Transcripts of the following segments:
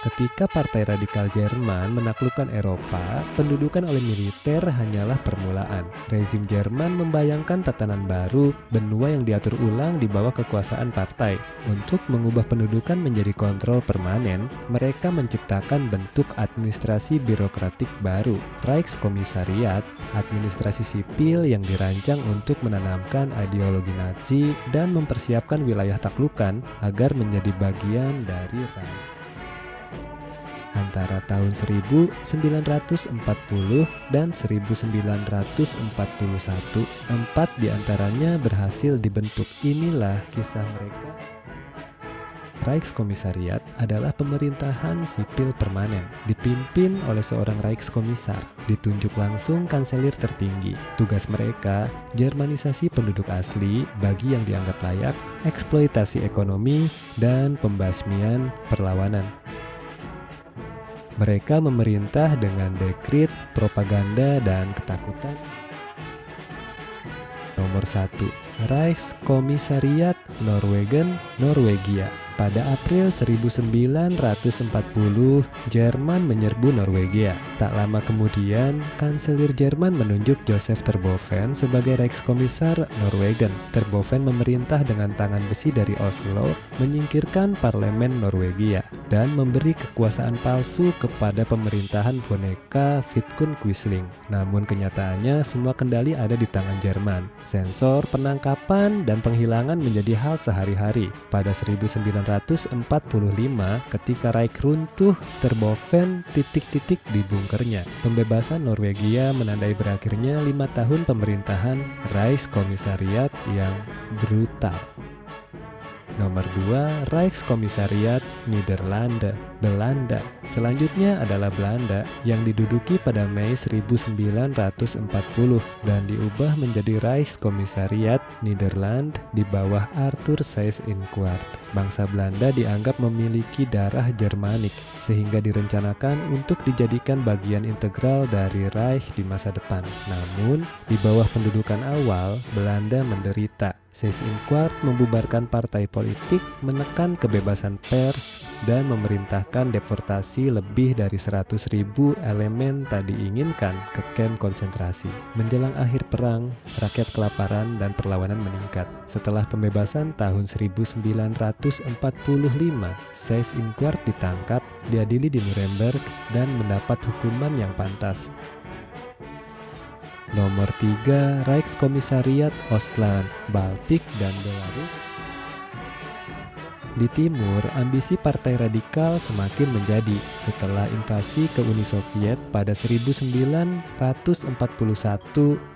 Ketika Partai Radikal Jerman menaklukkan Eropa, pendudukan oleh militer hanyalah permulaan. Rezim Jerman membayangkan tatanan baru, benua yang diatur ulang di bawah kekuasaan partai. Untuk mengubah pendudukan menjadi kontrol permanen, mereka menciptakan bentuk administrasi birokratik baru, Reichskommissariat, administrasi sipil yang dirancang untuk menanamkan ideologi Nazi dan mempersiapkan wilayah taklukan agar menjadi bagian dari Reich. Antara tahun 1940 dan 1941, 4 diantaranya berhasil dibentuk. Inilah kisah mereka. Reichskommissariat adalah pemerintahan sipil permanen, dipimpin oleh seorang Reichskommissar, ditunjuk langsung kanselir tertinggi. Tugas mereka, Jermanisasi penduduk asli bagi yang dianggap layak, eksploitasi ekonomi, dan pembasmian perlawanan. Mereka memerintah dengan dekrit, propaganda, dan ketakutan. Nomor 1. Reichskommissariat Norwegen, Norwegia. Pada April 1940, Jerman menyerbu Norwegia. Tak lama kemudian, Kanselir Jerman menunjuk Joseph Terboven sebagai Reichskommissar Norwegen. Terboven memerintah dengan tangan besi dari Oslo, menyingkirkan parlemen Norwegia, dan memberi kekuasaan palsu kepada pemerintahan boneka Vidkun Quisling. Namun kenyataannya semua kendali ada di tangan Jerman. Sensor, penangkapan, dan penghilangan menjadi hal sehari-hari. Pada 1945, ketika Reich runtuh, Terboven titik-titik di bunkernya. Pembebasan Norwegia menandai berakhirnya 5 tahun pemerintahan Reichskommissariat yang brutal. Nomor 2, Reichskommissariat Nederlande, Belanda. Selanjutnya adalah Belanda yang diduduki pada Mei 1940 dan diubah menjadi Reichskommissariat Nederland di bawah Arthur Seyss-Inquart. Bangsa Belanda dianggap memiliki darah Jermanik sehingga direncanakan untuk dijadikan bagian integral dari Reich di masa depan. Namun, di bawah pendudukan awal, Belanda menderita. Seyss-Inquart membubarkan partai politik, menekan kebebasan pers, dan memerintahkan deportasi lebih dari 100.000 elemen tak diinginkan ke kamp konsentrasi. Menjelang akhir perang, rakyat kelaparan dan perlawanan meningkat. Setelah pembebasan tahun 1945, Seyss-Inquart ditangkap, diadili di Nuremberg, dan mendapat hukuman yang pantas. Nomor 3, Reichskommissariat Ostland, Baltik, dan Belarus. Di timur, ambisi Partai Radikal semakin menjadi. Setelah invasi ke Uni Soviet pada 1941,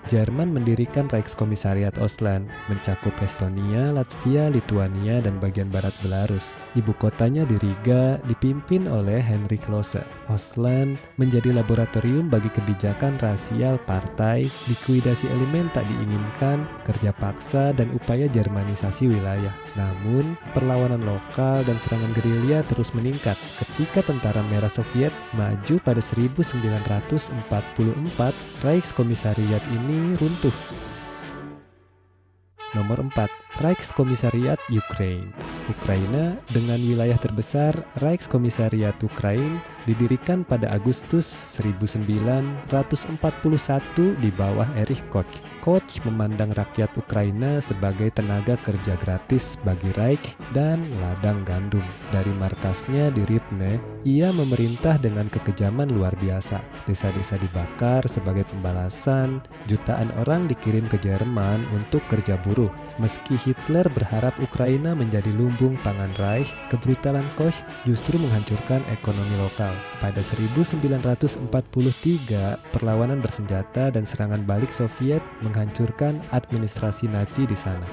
Jerman mendirikan Reichskommissariat Ostland, mencakup Estonia, Latvia, Lituania, dan bagian barat Belarus. Ibu kotanya di Riga, dipimpin oleh Heinrich Lose. Ostland menjadi laboratorium bagi kebijakan rasial partai, likuidasi elemen tak diinginkan, kerja paksa, dan upaya Jermanisasi wilayah. Namun, perlawanan lokal dan serangan gerilya terus meningkat. Ketika tentara merah Soviet maju pada 1944, Reichskommissariat ini runtuh. Nomor 4, Reichskommissariat Ukraine. Ukraina dengan wilayah terbesar, Reichskommissariat Ukraine didirikan pada Agustus 1941 di bawah Erich Koch. Koch memandang rakyat Ukraina sebagai tenaga kerja gratis bagi Reich dan ladang gandum. Dari markasnya di Rivne, ia memerintah dengan kekejaman luar biasa. Desa-desa dibakar sebagai pembalasan, jutaan orang dikirim ke Jerman untuk kerja buruh. Meski Hitler berharap Ukraina menjadi lumbung pangan Reich, kebrutalan Koch justru menghancurkan ekonomi lokal. Pada 1943, perlawanan bersenjata dan serangan balik Soviet menghancurkan administrasi Nazi di sana.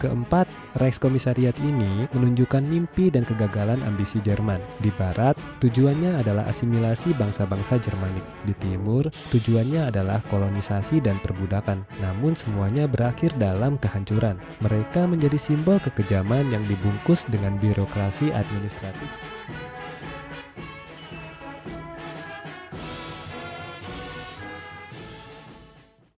Keempat, Reichskommissariat ini menunjukkan mimpi dan kegagalan ambisi Jerman. Di barat, tujuannya adalah asimilasi bangsa-bangsa Jermanik. Di timur, tujuannya adalah kolonisasi dan perbudakan. Namun semuanya berakhir dalam kehancuran. Mereka menjadi simbol kekejaman yang dibungkus dengan birokrasi administratif.